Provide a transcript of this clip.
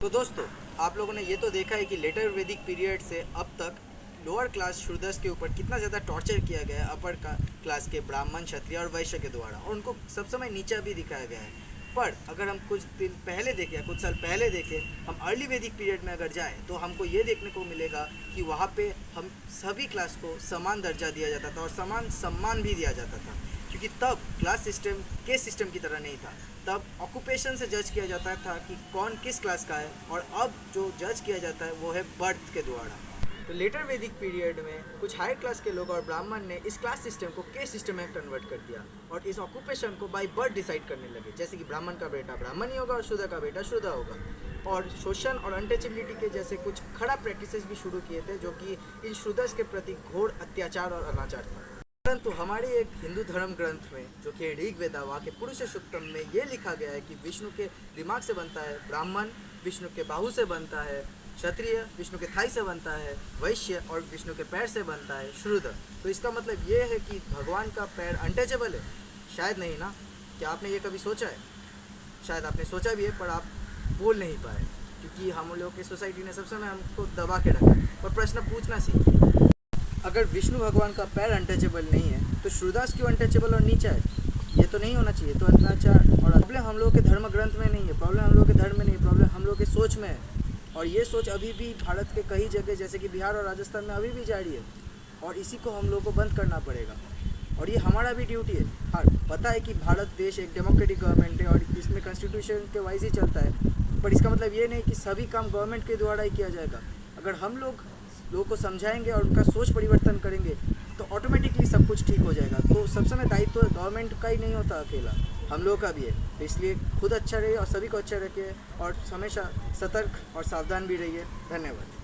तो दोस्तों, आप लोगों ने ये तो देखा है कि लेटर वैदिक पीरियड से अब तक लोअर क्लास शूद्रस के ऊपर कितना ज़्यादा टॉर्चर किया गया है अपर क्लास के ब्राह्मण, क्षत्रिय और वैश्य के द्वारा, और उनको सब समय नीचा भी दिखाया गया है। पर अगर हम कुछ दिन पहले देखें या कुछ साल पहले देखें, हम अर्ली वैदिक पीरियड में अगर जाएँ तो हमको ये देखने को मिलेगा कि वहाँ पे हम सभी क्लास को समान दर्जा दिया जाता था और समान सम्मान भी दिया जाता था, क्योंकि तब क्लास सिस्टम केस सिस्टम की तरह नहीं था। तब ऑक्यूपेशन से जज किया जाता था कि कौन किस क्लास का है, और अब जो जज किया जाता है वो है बर्थ के द्वारा। तो लेटर वैदिक पीरियड में कुछ हाई क्लास के लोग और ब्राह्मण ने इस क्लास सिस्टम को केस सिस्टम में कन्वर्ट कर दिया और इस ऑक्यूपेशन को बाय बर्थ डिसाइड करने लगे, जैसे कि ब्राह्मण का बेटा ब्राह्मण ही होगा और शूद्र का बेटा शूद्र होगा। और शोषण और अनटचेबिलिटी के जैसे कुछ खराब प्रैक्टिसेस भी शुरू किए थे, जो कि इन शूद्रस के प्रति घोर अत्याचार और अनाचार था। परंतु हमारे एक हिंदू धर्म ग्रंथ में, जो कि ऋग्वेदा, वहाँ के पुरुष सूक्तम में ये लिखा गया है कि विष्णु के दिमाग से बनता है ब्राह्मण, विष्णु के बाहु से बनता है क्षत्रिय, विष्णु के थाई से बनता है वैश्य और विष्णु के पैर से बनता है शूद्र। तो इसका मतलब ये है कि भगवान का पैर अनटचेबल है? शायद नहीं ना। क्या आपने ये कभी सोचा है? शायद आपने सोचा भी है, पर आप बोल नहीं पाए, क्योंकि हम लोग की सोसाइटी ने सब समय हमको दबा के रखा है। और प्रश्न पूछना सीखिए। अगर विष्णु भगवान का पैर अनटचेबल नहीं है तो शूद्रदास क्यों अनटचेबल और नीचा है? ये तो नहीं होना चाहिए। तो अत्याचार और प्रॉब्लम हम लोगों के धर्म ग्रंथ में नहीं है, प्रॉब्लम हम लोग के धर्म में नहीं, प्रॉब्लम हम लोग के सोच में है। और ये सोच अभी भी भारत के कई जगह जैसे कि बिहार और राजस्थान में अभी भी जारी है, और इसी को हम लोग को बंद करना पड़ेगा। और ये हमारा भी ड्यूटी है। हाँ, पता है कि भारत देश एक डेमोक्रेटिक गवर्नमेंट है और इसमें कॉन्स्टिट्यूशन के वाइज ही चलता है, पर इसका मतलब ये नहीं कि सभी काम गवर्नमेंट के द्वारा ही किया जाएगा। अगर हम लोगों को समझाएंगे और उनका सोच परिवर्तन करेंगे तो ऑटोमेटिकली सब कुछ ठीक हो जाएगा। तो सब समय दायित्व गवर्नमेंट का ही नहीं होता अकेला, हम लोगों का भी है। तो इसलिए खुद अच्छा रहिए और सभी को अच्छा रखिए और हमेशा सतर्क और सावधान भी रहिए। धन्यवाद।